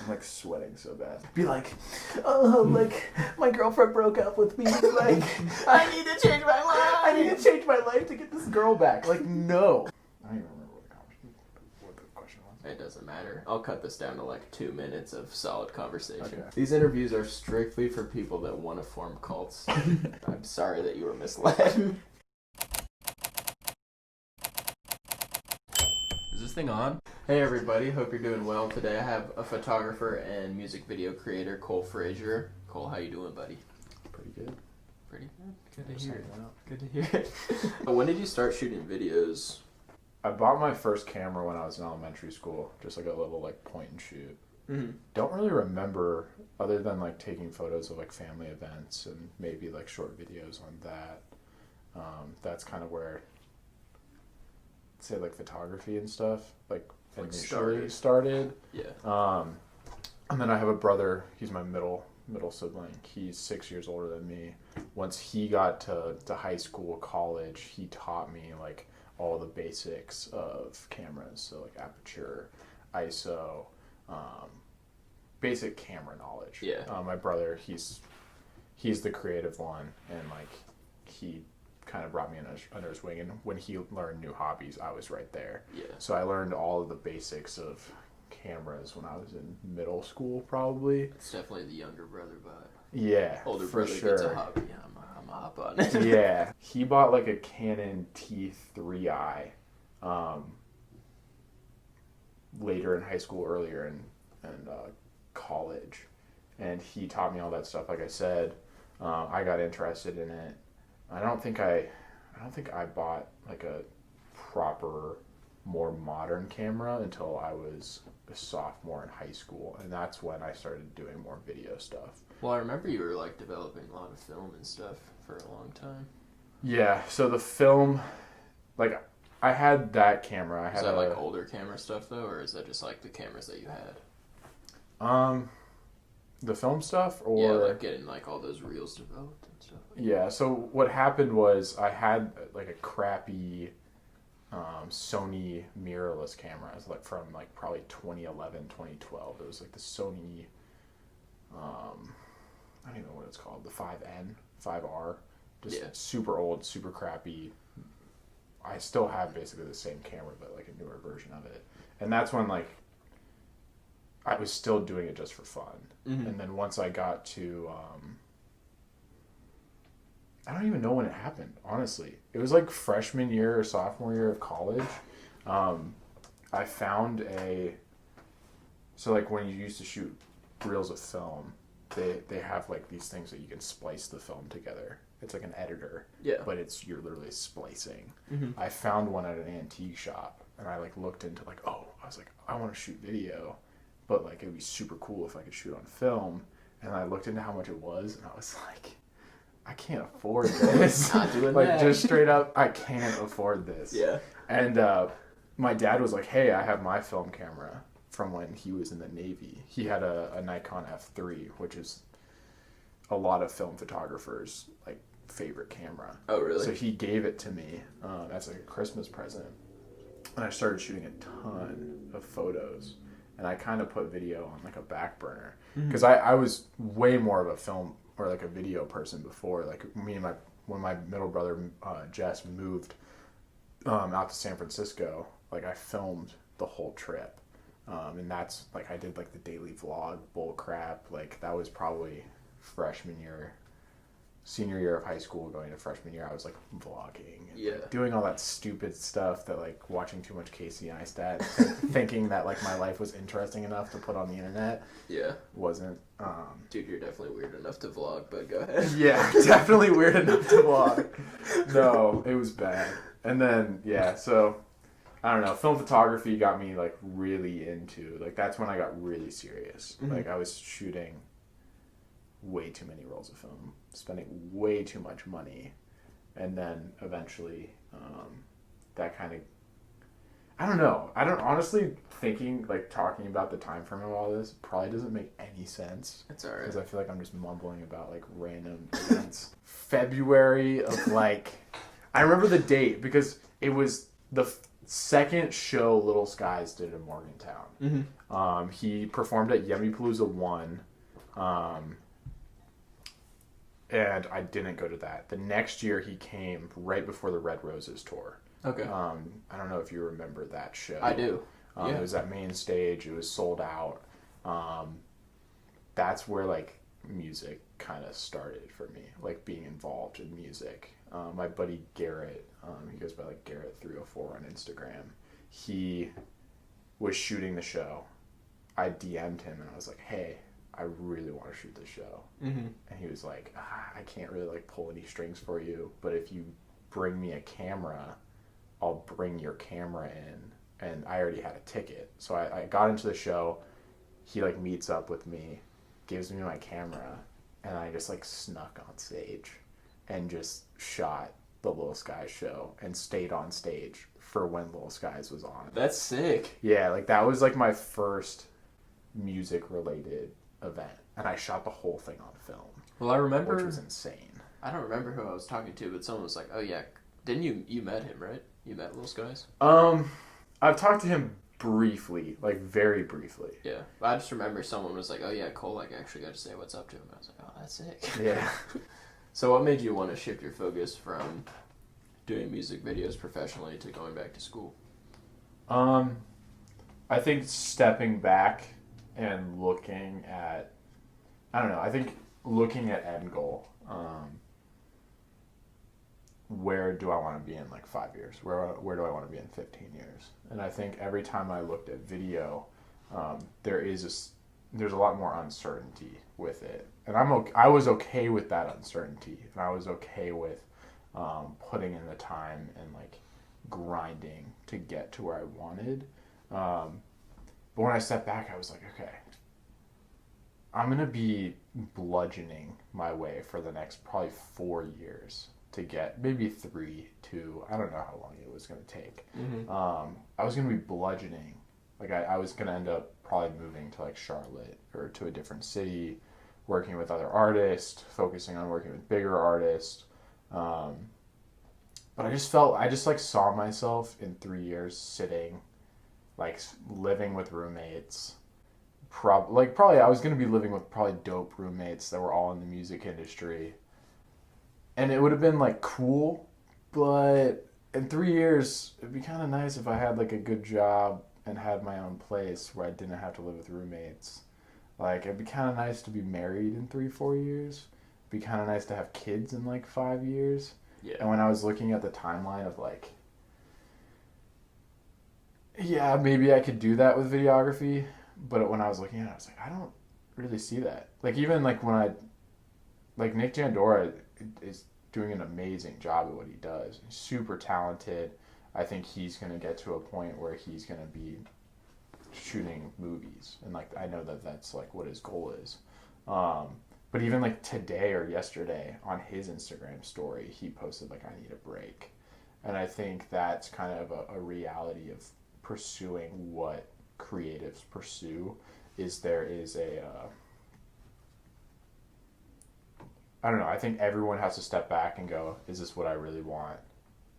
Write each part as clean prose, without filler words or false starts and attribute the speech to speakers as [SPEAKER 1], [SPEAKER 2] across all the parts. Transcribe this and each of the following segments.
[SPEAKER 1] I'm like sweating so bad. Be like, oh, like my girlfriend broke up with me. Like I need to change my life. I need to change my life to get this girl back. Like no. I don't even remember what the question was.
[SPEAKER 2] It doesn't matter. I'll cut this down to like 2 minutes of solid conversation.
[SPEAKER 1] Okay.
[SPEAKER 2] These interviews are strictly for people that want to form cults. I'm sorry that you were misled. Is this thing on? Hey everybody, hope you're doing well. Today I have a photographer and music video creator, Cole Frasher. Cole, how you doing, buddy?
[SPEAKER 1] Pretty good.
[SPEAKER 2] Pretty good. Good to hear. Good to hear. When did you start shooting videos?
[SPEAKER 1] I bought my first camera when I was in elementary school, just like a little like point and shoot.
[SPEAKER 2] Mm-hmm.
[SPEAKER 1] Don't really remember other than like taking photos of like family events and maybe like short videos on that. That's kind of where, say, like photography and stuff like initially started.
[SPEAKER 2] Yeah.
[SPEAKER 1] And then I have a brother. He's my middle sibling. He's 6 years older than me. Once he got to high school, college, he taught me like all the basics of cameras. So like aperture, ISO, basic camera knowledge.
[SPEAKER 2] Yeah.
[SPEAKER 1] My brother, he's the creative one, and like he kind of brought me under his wing, and when he learned new hobbies, I was right there.
[SPEAKER 2] Yeah.
[SPEAKER 1] So I learned all of the basics of cameras when I was in middle school, probably.
[SPEAKER 2] It's definitely the younger brother vibe.
[SPEAKER 1] Yeah,
[SPEAKER 2] Older
[SPEAKER 1] for
[SPEAKER 2] brother
[SPEAKER 1] sure.
[SPEAKER 2] gets a hobby. I'm a hop on it.
[SPEAKER 1] Yeah, he bought like a Canon T3i later in high school, earlier in college, and he taught me all that stuff. Like I said, I got interested in it. I don't think I bought like a proper, more modern camera until I was a sophomore in high school, and that's when I started doing more video stuff.
[SPEAKER 2] Well, I remember you were like developing a lot of film and stuff for a long time.
[SPEAKER 1] Yeah, so the film, like I had that camera.
[SPEAKER 2] Is that like older camera stuff though, or is that just like the cameras that you had?
[SPEAKER 1] The film stuff, or
[SPEAKER 2] yeah, like getting like all those reels developed and stuff.
[SPEAKER 1] Yeah, so what happened was I had like a crappy Sony mirrorless camera. It was like from like probably 2011, 2012. It was like the Sony, I don't even know what it's called, the 5N, 5R. Just super old, super crappy. I still have basically the same camera, but like a newer version of it. And that's when like I was still doing it just for fun. Mm-hmm. And then once I got to, I don't even know when it happened, honestly. It was like freshman year or sophomore year of college. I found so like when you used to shoot reels of film, they have like these things that you can splice the film together. It's like an editor, but you're literally splicing. Mm-hmm. I found one at an antique shop, and I like looked into like, I was like, I want to shoot video, but like it'd be super cool if I could shoot on film. And I looked into how much it was, and I was like, I can't afford this.
[SPEAKER 2] Not doing
[SPEAKER 1] like
[SPEAKER 2] that.
[SPEAKER 1] Just straight up, I can't afford this.
[SPEAKER 2] Yeah.
[SPEAKER 1] And my dad was like, hey, I have my film camera from when he was in the Navy. He had a Nikon F3, which is a lot of film photographers' like favorite camera.
[SPEAKER 2] Oh, really?
[SPEAKER 1] So he gave it to me as like a Christmas present, and I started shooting a ton of photos. And I kind of put video on like a back burner because I was way more of a film or like a video person before. Like when my middle brother Jess moved out to San Francisco, like I filmed the whole trip, and that's like I did like the daily vlog bull crap. Like that was probably senior year of high school going to freshman year. I was like vlogging and like, doing all that stupid stuff that like watching too much Casey Neistat, thinking that like my life was interesting enough to put on the internet. Yeah, wasn't.
[SPEAKER 2] Dude, you're definitely weird enough to vlog, but go ahead.
[SPEAKER 1] Yeah, definitely weird enough to vlog. No, it was bad. And then so I don't know. Film photography got me like really into like that's when I got really serious. Mm-hmm. Like I was shooting way too many rolls of film, spending way too much money, and then eventually that kind of I don't know. I don't honestly thinking like talking about the time frame of all this probably doesn't make any sense.
[SPEAKER 2] It's alright.
[SPEAKER 1] Because I feel like I'm just mumbling about like random events. February of like I remember the date because it was the second show Little Skies did in Morgantown.
[SPEAKER 2] Mm-hmm.
[SPEAKER 1] He performed at Yummypalooza 1. And I didn't go to that. The next year he came right before the Red Roses tour.
[SPEAKER 2] Okay.
[SPEAKER 1] I don't know if you remember that show.
[SPEAKER 2] I do.
[SPEAKER 1] It was at main stage. It was sold out. That's where like music kind of started for me, like being involved in music. My buddy Garrett, he goes by like Garrett304 on Instagram. He was shooting the show. I DM'd him and I was like, hey, I really want to shoot this show.
[SPEAKER 2] Mm-hmm.
[SPEAKER 1] And he was like, I can't really like pull any strings for you, but if you bring me a camera, I'll bring your camera in. And I already had a ticket. So I got into the show. He like meets up with me, gives me my camera, and I just like snuck on stage and just shot the Little Skies show and stayed on stage for when Little Skies was on.
[SPEAKER 2] That's sick.
[SPEAKER 1] Yeah, like that was like my first music related event, and I shot the whole thing on film.
[SPEAKER 2] Well, I remember,
[SPEAKER 1] which was insane.
[SPEAKER 2] I don't remember who I was talking to, but someone was like, "Oh yeah, didn't you met him, right? You met Little Skies?"
[SPEAKER 1] I've talked to him briefly, like very briefly.
[SPEAKER 2] Yeah, I just remember someone was like, "Oh yeah, Cole, like actually got to say what's up to him." I was like, "Oh, that's sick."
[SPEAKER 1] Yeah.
[SPEAKER 2] So, what made you want to shift your focus from doing music videos professionally to going back to school?
[SPEAKER 1] I think stepping back and looking at, I don't know, I think looking at end goal. Where do I want to be in like 5 years? Where do I want to be in 15 years? And I think every time I looked at video, there's a lot more uncertainty with it. And I was okay with that uncertainty. And I was okay with putting in the time and like grinding to get to where I wanted. But when I stepped back, I was like, okay, I'm going to be bludgeoning my way for the next probably 4 years to get maybe 3, 2, I don't know how long it was going to take.
[SPEAKER 2] Mm-hmm.
[SPEAKER 1] I was going to be bludgeoning. Like I was going to end up probably moving to like Charlotte or to a different city, working with other artists, focusing on working with bigger artists. But I just like saw myself in 3 years sitting, like living with roommates. Probably I was going to be living with probably dope roommates that were all in the music industry. And it would have been like cool, but in 3 years, it'd be kind of nice if I had like a good job and had my own place where I didn't have to live with roommates. Like it'd be kind of nice to be married in 3, 4 years. It'd be kind of nice to have kids in like 5 years.
[SPEAKER 2] Yeah.
[SPEAKER 1] And when I was looking at the timeline of like, yeah, maybe I could do that with videography. But when I was looking at it, I was like, I don't really see that. Like even like like Nick Jandora is doing an amazing job at what he does. He's super talented. I think he's going to get to a point where he's going to be shooting movies. And like I know that that's like what his goal is. But even like today or yesterday on his Instagram story, he posted like, I need a break. And I think that's kind of a reality of pursuing what creatives pursue. There is a I don't know, I think everyone has to step back and go, is this what I really want?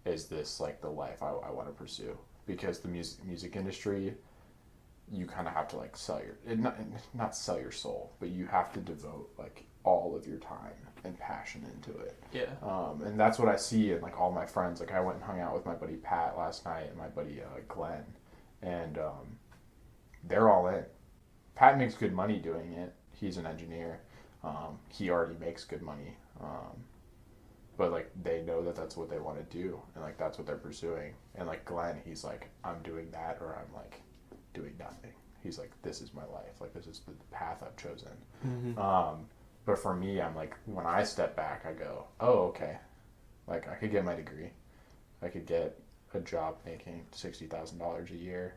[SPEAKER 1] Is this like the life I want to pursue? Because the music industry, you kind of have to like sell not sell your soul, but you have to devote like all of your time and passion into it.
[SPEAKER 2] Yeah.
[SPEAKER 1] And that's what I see in like all my friends. Like I went and hung out with my buddy Pat last night and my buddy Glenn, and they're all in. Pat makes good money doing it. He's an engineer. He already makes good money. But like they know that that's what they want to do, and like that's what they're pursuing. And like Glenn, he's like, I'm doing that, or I'm like doing nothing. He's like, this is my life. Like this is the path I've chosen. Mm-hmm. But for me, I'm like, when I step back, I go, oh, okay. Like I could get my degree. I could get a job making $60,000 a year.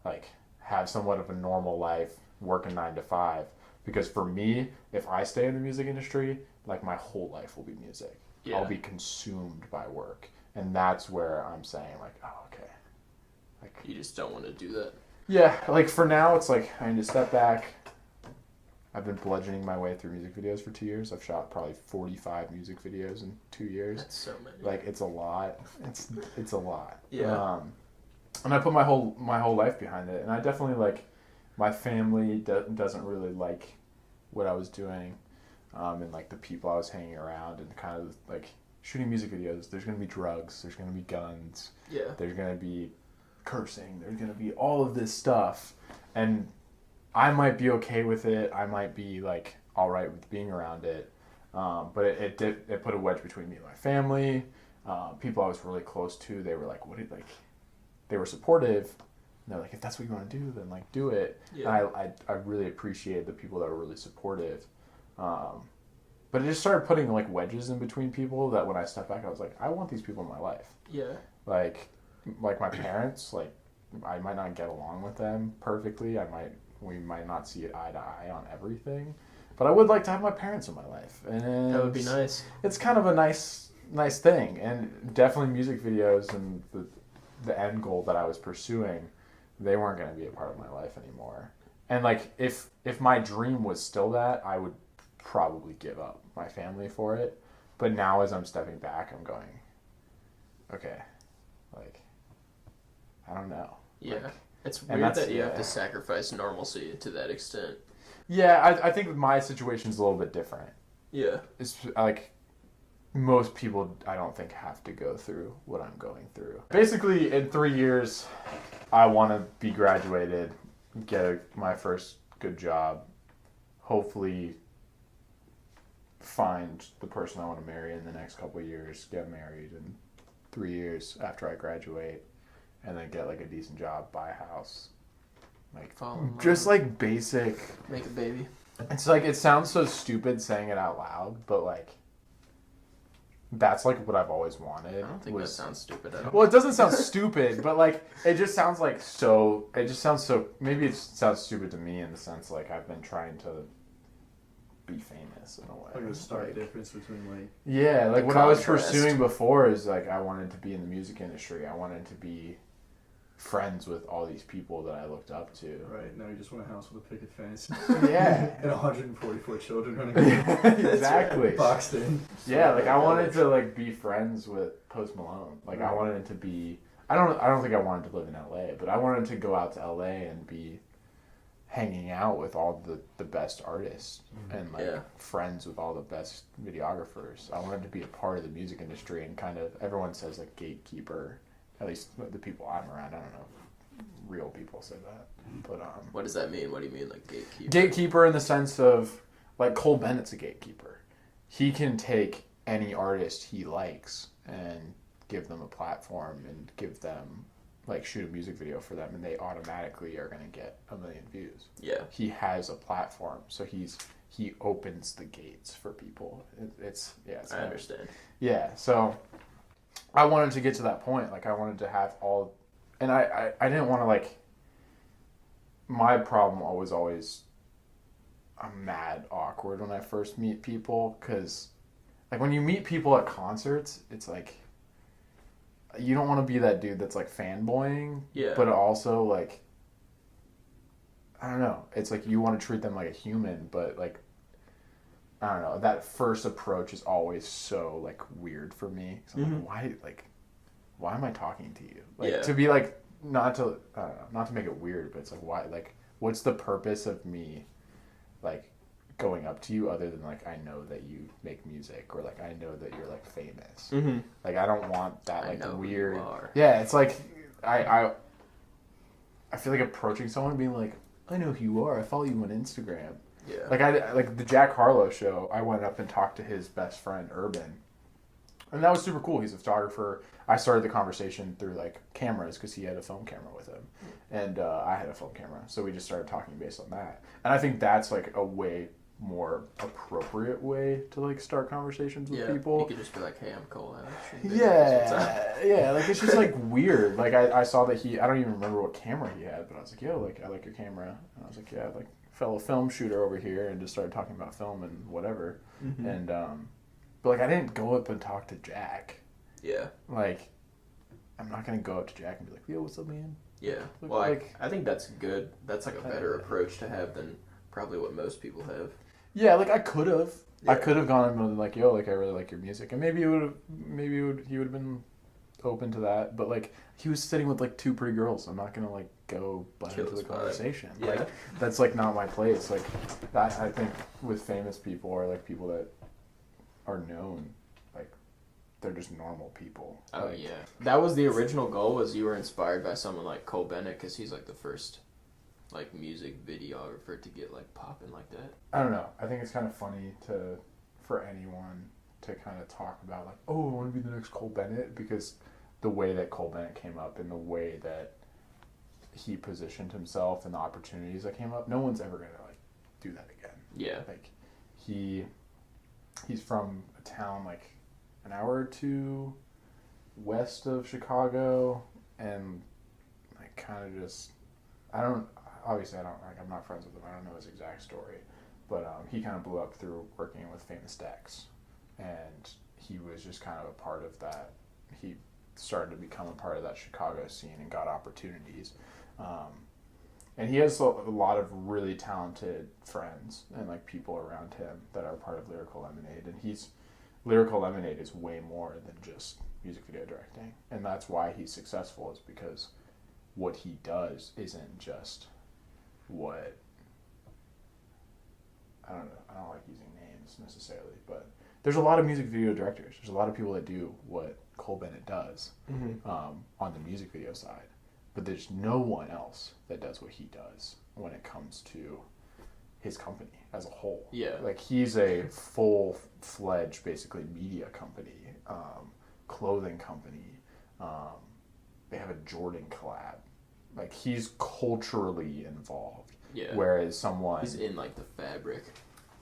[SPEAKER 1] Like have somewhat of a normal life, working 9 to 5. Because for me, if I stay in the music industry, like my whole life will be music. Yeah. I'll be consumed by work. And that's where I'm saying like, oh, okay. Like
[SPEAKER 2] you just don't want to do that.
[SPEAKER 1] Yeah, like for now, it's like I need to step back. I've been bludgeoning my way through music videos for 2 years. I've shot probably 45 music videos in 2 years.
[SPEAKER 2] That's so many.
[SPEAKER 1] Like it's a lot. It's a lot.
[SPEAKER 2] Yeah.
[SPEAKER 1] and I put my whole life behind it. And I definitely like my family doesn't really like what I was doing, and like the people I was hanging around, and kind of like shooting music videos. There's gonna be drugs. There's gonna be guns.
[SPEAKER 2] Yeah.
[SPEAKER 1] There's gonna be cursing. There's gonna be all of this stuff, and I might be okay with it. I might be like all right with being around it, but it put a wedge between me and my family. People I was really close to, they were like, they were supportive. And they're like, if that's what you want to do, then like do it.
[SPEAKER 2] Yeah.
[SPEAKER 1] And I really appreciated the people that were really supportive. But it just started putting like wedges in between people that when I stepped back, I was like, I want these people in my life.
[SPEAKER 2] Yeah.
[SPEAKER 1] Like my parents, like I might not get along with them perfectly. We might not see eye to eye on everything, but I would like to have my parents in my life. And
[SPEAKER 2] That would be nice.
[SPEAKER 1] It's kind of a nice thing, and definitely music videos and the end goal that I was pursuing, they weren't going to be a part of my life anymore. And like if my dream was still that, I would probably give up my family for it. But now as I'm stepping back, I'm going, okay, like I don't know.
[SPEAKER 2] Yeah.
[SPEAKER 1] Like,
[SPEAKER 2] It's weird that you have to sacrifice normalcy to that extent.
[SPEAKER 1] Yeah, I think my situation's a little bit different.
[SPEAKER 2] Yeah.
[SPEAKER 1] It's like most people, I don't think, have to go through what I'm going through. Basically, in 3 years, I want to be graduated, get my first good job, hopefully find the person I want to marry in the next couple of years, get married in 3 years after I graduate, and then get like a decent job, buy a house, like just like basic.
[SPEAKER 2] Make a baby.
[SPEAKER 1] It's like it sounds so stupid saying it out loud, but like that's like what I've always wanted.
[SPEAKER 2] I don't think that sounds stupid at all.
[SPEAKER 1] Well, it doesn't sound stupid, but like it just sounds like so. It just sounds so. Maybe it sounds stupid to me in the sense like I've been trying to be famous in a way.
[SPEAKER 3] Like a stark difference between like
[SPEAKER 1] like what
[SPEAKER 2] contrast.
[SPEAKER 1] I was pursuing before is like I wanted to be in the music industry. I wanted to be friends with all these people that I looked up to.
[SPEAKER 3] Right, now you just want a house with a picket fence.
[SPEAKER 1] Yeah.
[SPEAKER 3] And 144 children running around.
[SPEAKER 1] Exactly.
[SPEAKER 3] Boxed in.
[SPEAKER 1] Yeah, like I wanted to like be friends with Post Malone. Like I wanted to be I don't think I wanted to live in LA, but I wanted to go out to LA and be hanging out with all the best artists and like friends with all the best videographers. I wanted to be a part of the music industry and kind of everyone says like gatekeeper. At least the people I'm around, I don't know if real people say that. But
[SPEAKER 2] what does that mean? What do you mean, like gatekeeper?
[SPEAKER 1] Gatekeeper in the sense of like Cole Bennett's a gatekeeper. He can take any artist he likes and give them a platform and give them like shoot a music video for them, and they automatically are going to get 1 million views.
[SPEAKER 2] Yeah.
[SPEAKER 1] He has a platform, so he opens the gates for people. It's
[SPEAKER 2] I understand.
[SPEAKER 1] Yeah, so I wanted to get to that point. Like I wanted to have all, and I didn't want to like. My problem was always, I'm mad awkward when I first meet people because, like when you meet people at concerts, it's like. You don't want to be that dude that's like fanboying, but also like. I don't know. It's like you want to treat them like a human, but like. I don't know. That first approach is always so like weird for me. So I'm like, why am I talking to you? Like to be like not to make it weird, but it's like why like what's the purpose of me like going up to you other than like I know that you make music or like I know that you're like famous.
[SPEAKER 2] Mm-hmm.
[SPEAKER 1] Like I don't want that like
[SPEAKER 2] I know
[SPEAKER 1] weird.
[SPEAKER 2] Who you are.
[SPEAKER 1] Yeah, it's like I feel like approaching someone and being like I know who you are. I follow you on Instagram.
[SPEAKER 2] Yeah.
[SPEAKER 1] Like the Jack Harlow show, I went up and talked to his best friend, Urban. And that was super cool. He's a photographer. I started the conversation through like cameras because he had a film camera with him. And I had a film camera. So we just started talking based on that. And I think that's like a way more appropriate way to like start conversations with people.
[SPEAKER 2] You could just be like, hey, I'm Cole.
[SPEAKER 1] Yeah, like it's just like weird. Like I saw that I don't even remember what camera he had, but I was like, yo, like I like your camera. And I was like, yeah, like fellow film shooter over here, and just started talking about film and whatever. And but like I didn't go up and talk to Jack.
[SPEAKER 2] Yeah.
[SPEAKER 1] Like I'm not gonna go up to Jack and be like, yo, what's up, man?
[SPEAKER 2] Yeah. Well, like I think that's good. That's like a better approach to have than probably what most people have.
[SPEAKER 1] Yeah, like I could have. Yeah. I could have gone and been like, yo, like I really like your music, and maybe he would have been open to that, but like he was sitting with like two pretty girls. I'm not gonna like go butt
[SPEAKER 2] Kill
[SPEAKER 1] into the
[SPEAKER 2] his vibe.
[SPEAKER 1] conversation.
[SPEAKER 2] Yeah.
[SPEAKER 1] Like that's like not my place. Like that, I think with famous people or like people that are known, like they're just normal people.
[SPEAKER 2] Oh
[SPEAKER 1] Like,
[SPEAKER 2] yeah, that was the original goal. Was you were inspired by someone like Cole Bennett because he's like the first like music videographer to get like popping like that.
[SPEAKER 1] I don't know. I think it's kind of funny for anyone to kind of talk about like, oh, I want to be the next Cole Bennett, because the way that Cole Bennett came up and the way that he positioned himself and the opportunities that came up, no one's ever gonna like do that again.
[SPEAKER 2] Yeah.
[SPEAKER 1] Like he's from a town like an hour or two west of Chicago, and like kind of just I'm not friends with him. I don't know his exact story, but he kind of blew up through working with Famous Dex, and he was just kind of a part of that. He started to become a part of that Chicago scene and got opportunities. And he has a lot of really talented friends and like people around him that are part of Lyrical Lemonade, and Lyrical Lemonade is way more than just music video directing, and that's why he's successful, is because what he does isn't just what, I don't know, I don't like using names necessarily, but there's a lot of music video directors. There's a lot of people that do what Cole Bennett does on the music video side, but there's no one else that does what he does when it comes to his company as a whole.
[SPEAKER 2] Yeah.
[SPEAKER 1] Like he's a full-fledged, basically, media company, clothing company. They have a Jordan collab. Like he's culturally involved.
[SPEAKER 2] Yeah.
[SPEAKER 1] Whereas someone,
[SPEAKER 2] he's in like the fabric.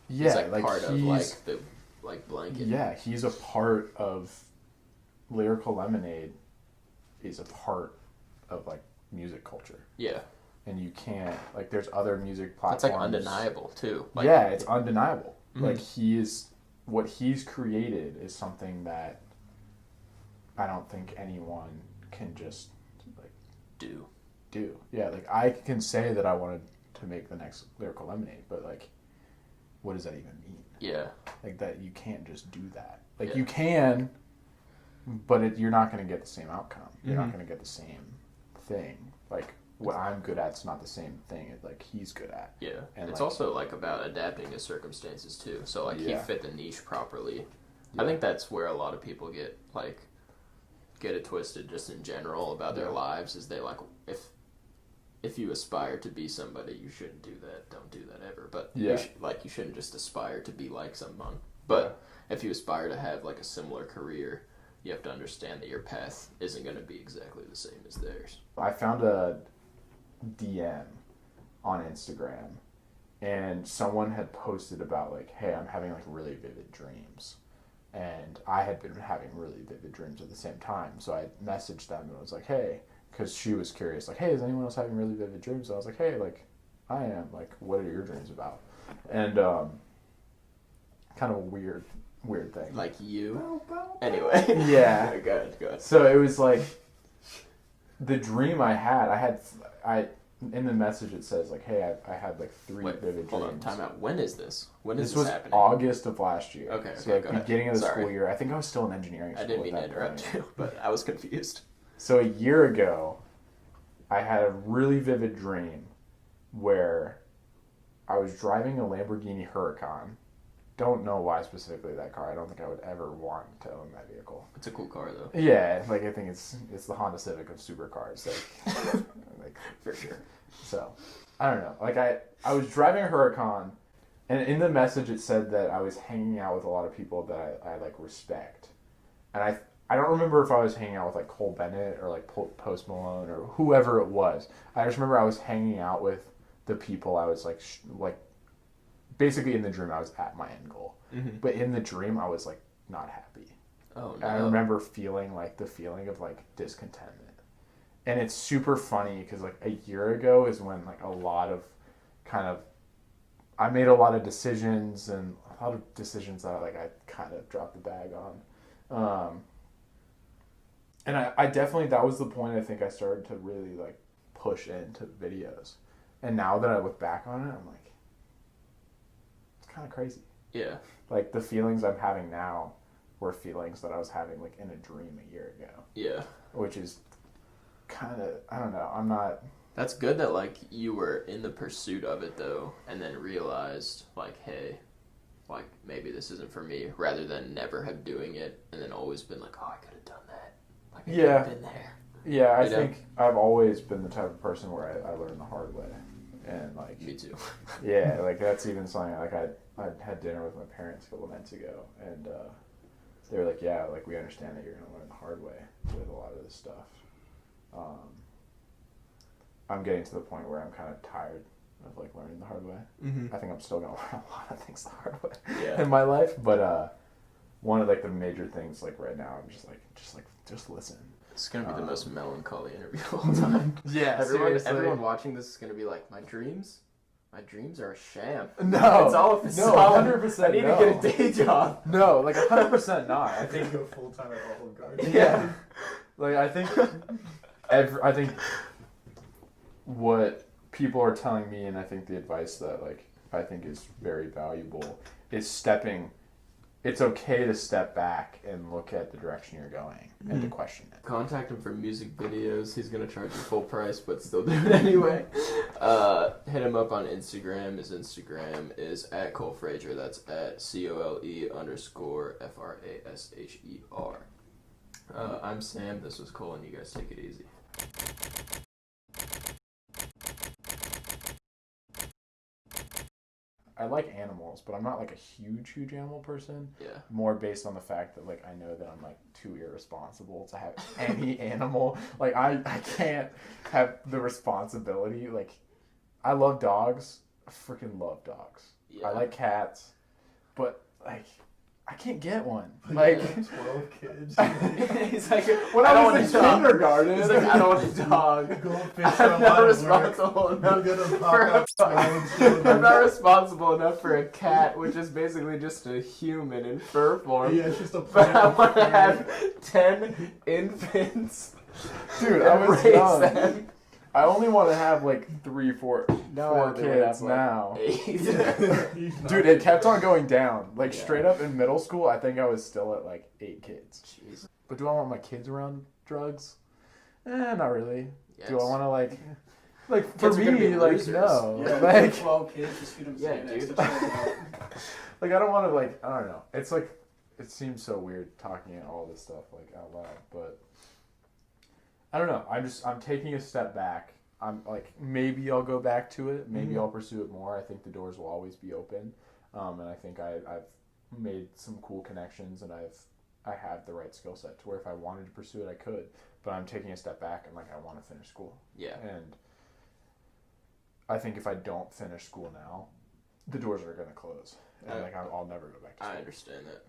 [SPEAKER 1] yeah,
[SPEAKER 2] He's like part
[SPEAKER 1] he's,
[SPEAKER 2] of like the like blanket.
[SPEAKER 1] yeah, he's a part of Lyrical Lemonade. Is a part of like music culture.
[SPEAKER 2] Yeah.
[SPEAKER 1] And you can't, like, there's other music
[SPEAKER 2] That's
[SPEAKER 1] platforms.
[SPEAKER 2] like undeniable too. Like,
[SPEAKER 1] yeah, it's undeniable.
[SPEAKER 2] Mm-hmm.
[SPEAKER 1] Like what he's created is something that I don't think anyone can just like
[SPEAKER 2] do.
[SPEAKER 1] Yeah, like I can say that I wanted to make the next Lyrical Lemonade, but like, what does that even mean?
[SPEAKER 2] Yeah.
[SPEAKER 1] Like that you can't just do that. Like
[SPEAKER 2] Yeah.
[SPEAKER 1] you can, but you're not going to get the same outcome. You're not
[SPEAKER 2] Mhm.
[SPEAKER 1] going to get the same thing. Like what I'm good at's not the same thing like he's good at.
[SPEAKER 2] Yeah.
[SPEAKER 1] And
[SPEAKER 2] it's
[SPEAKER 1] like,
[SPEAKER 2] also like about adapting to circumstances too. So like he
[SPEAKER 1] Yeah.
[SPEAKER 2] fit the niche properly.
[SPEAKER 1] Yeah.
[SPEAKER 2] I think that's where a lot of people get it twisted just in general about their
[SPEAKER 1] Yeah.
[SPEAKER 2] lives, is they like if you aspire to be somebody, you shouldn't do that. Don't do that ever. But
[SPEAKER 1] Yeah.
[SPEAKER 2] you shouldn't just aspire to be like someone. But if you aspire to have like a similar career, you have to understand that your path isn't going to be exactly the same as theirs.
[SPEAKER 1] I found a DM on Instagram, and someone had posted about like, hey, I'm having like really vivid dreams, and I had been having really vivid dreams at the same time. So I messaged them and was like, hey, because she was curious, like, hey, is anyone else having really vivid dreams? And I was like, hey, like, I am. Like, what are your dreams about? And kind of a weird thing.
[SPEAKER 2] Like you. Anyway.
[SPEAKER 1] Yeah.
[SPEAKER 2] Go ahead.
[SPEAKER 1] So it was like the dream I in the message it says like, hey, I had like 3 vivid
[SPEAKER 2] Hold
[SPEAKER 1] dreams.
[SPEAKER 2] on, time out. When is this? When is
[SPEAKER 1] This
[SPEAKER 2] this
[SPEAKER 1] was
[SPEAKER 2] happening?
[SPEAKER 1] August of last year.
[SPEAKER 2] Okay,
[SPEAKER 1] So like
[SPEAKER 2] go ahead.
[SPEAKER 1] beginning of the
[SPEAKER 2] Sorry.
[SPEAKER 1] school year. I think I was still in engineering school.
[SPEAKER 2] I didn't mean to
[SPEAKER 1] at that
[SPEAKER 2] interrupt
[SPEAKER 1] point.
[SPEAKER 2] you, but I was confused.
[SPEAKER 1] So a year ago, I had a really vivid dream where I was driving a Lamborghini Huracan. Don't know why specifically that car. I don't think I would ever want to own that vehicle.
[SPEAKER 2] It's a cool car though.
[SPEAKER 1] Yeah, like I think it's the Honda Civic of supercars, like
[SPEAKER 2] For sure.
[SPEAKER 1] So I don't know. Like I was driving a Huracan, and in the message it said that I was hanging out with a lot of people that I like respect, and I don't remember if I was hanging out with like Cole Bennett or like Post Malone or whoever it was. I just remember I was hanging out with the people I was like basically in the dream I was at my end goal, but in the dream I was like not happy.
[SPEAKER 2] Oh no.
[SPEAKER 1] I remember feeling like the feeling of like discontentment. And it's super funny because like a year ago is when like a lot of I made a lot of decisions that like I kind of dropped the bag on. And I definitely, that was the point I think I started to really like push into videos. And now that I look back on it, I'm like, it's kind of crazy.
[SPEAKER 2] Yeah.
[SPEAKER 1] Like the feelings I'm having now were feelings that I was having like in a dream a year ago.
[SPEAKER 2] Yeah.
[SPEAKER 1] Which is kind of, I don't know, I'm not...
[SPEAKER 2] That's good that, like, you were in the pursuit of it, though, and then realized, like, hey, like, maybe this isn't for me, rather than never have doing it, and then always been like, oh, I could have done that. Like, I could have been there.
[SPEAKER 1] Yeah, I think I've always been the type of person where I learn the hard way. And, like...
[SPEAKER 2] Me too.
[SPEAKER 1] Yeah, like, that's even something, like, I had dinner with my parents a couple nights ago, and they were like, yeah, like, we understand that you're going to learn the hard way with a lot of this stuff. I'm getting to the point where I'm kind of tired of, like, learning the hard way.
[SPEAKER 2] Mm-hmm.
[SPEAKER 1] I think I'm still going to learn a lot of things the hard way
[SPEAKER 2] Yeah.
[SPEAKER 1] in my life, but one of, like, the major things, like, right now, I'm just listen.
[SPEAKER 2] It's going to be the most melancholy interview of all time.
[SPEAKER 1] Yeah,
[SPEAKER 2] everyone watching this is going to be like, my dreams are a sham.
[SPEAKER 1] No.
[SPEAKER 2] It's all a facade.
[SPEAKER 1] 100%
[SPEAKER 2] I need to get a day job.
[SPEAKER 1] No, like, 100% not. I think...
[SPEAKER 3] go full-time at Olive Garden.
[SPEAKER 1] Yeah. Like, I think what people are telling me, and I think the advice that, like, I think is very valuable, is it's okay to step back and look at the direction you're going and to question it.
[SPEAKER 2] Contact him for music videos. He's going to charge you full price, but still do it anyway. Hit him up on Instagram. His Instagram is at Cole Frasher. That's at COLE_FRASHER. I'm Sam. This was Cole, and you guys take it easy.
[SPEAKER 1] I like animals, but I'm not like a huge animal person.
[SPEAKER 2] Yeah.
[SPEAKER 1] More based on the fact that, like, I know that I'm like too irresponsible to have any animal. Like, I can't have the responsibility. Like, I love dogs. I freaking love dogs.
[SPEAKER 2] Yeah.
[SPEAKER 1] I like cats, but like, I can't get one. Like
[SPEAKER 3] 12 kids.
[SPEAKER 2] He's like,
[SPEAKER 1] when I was in kindergarten,
[SPEAKER 2] he's like, I don't want a dog.
[SPEAKER 3] Goldfish
[SPEAKER 2] I'm not responsible enough for a I'm not responsible enough for a cat, which is basically just a human in fur form.
[SPEAKER 3] Yeah, it's just a
[SPEAKER 2] But I
[SPEAKER 3] plant.
[SPEAKER 2] want to have 10 infants.
[SPEAKER 1] dude, I was
[SPEAKER 2] raise
[SPEAKER 1] young.
[SPEAKER 2] them.
[SPEAKER 1] I only want to have like 4
[SPEAKER 2] No,
[SPEAKER 1] kids now.
[SPEAKER 2] 8.
[SPEAKER 1] Dude, it kept on going down. Like, straight up in middle school, I think I was still at like 8 kids.
[SPEAKER 2] Jeez.
[SPEAKER 1] But do I want my kids around drugs? Not really.
[SPEAKER 2] Yes.
[SPEAKER 1] Do I want to like for
[SPEAKER 2] Kids are gonna be
[SPEAKER 1] me, like,
[SPEAKER 2] losers.
[SPEAKER 1] no.
[SPEAKER 3] Yeah,
[SPEAKER 1] Like,
[SPEAKER 3] 12 kids, just feed them
[SPEAKER 2] Yeah,
[SPEAKER 3] Xanax
[SPEAKER 2] dude.
[SPEAKER 3] to chill them out.
[SPEAKER 1] like, I don't want to, like, I don't know. It's like, it seems so weird talking all this stuff like out loud, but I don't know. I'm taking a step back. I'm like, maybe I'll go back to it. Maybe I'll pursue it more. I think the doors will always be open, and I think I've made some cool connections, and I have the right skill set to where if I wanted to pursue it, I could. But I'm taking a step back, and like, I want to finish school.
[SPEAKER 2] Yeah.
[SPEAKER 1] And I think if I don't finish school now, the doors are going to close, and like, I'll never go back to school.
[SPEAKER 2] I understand that.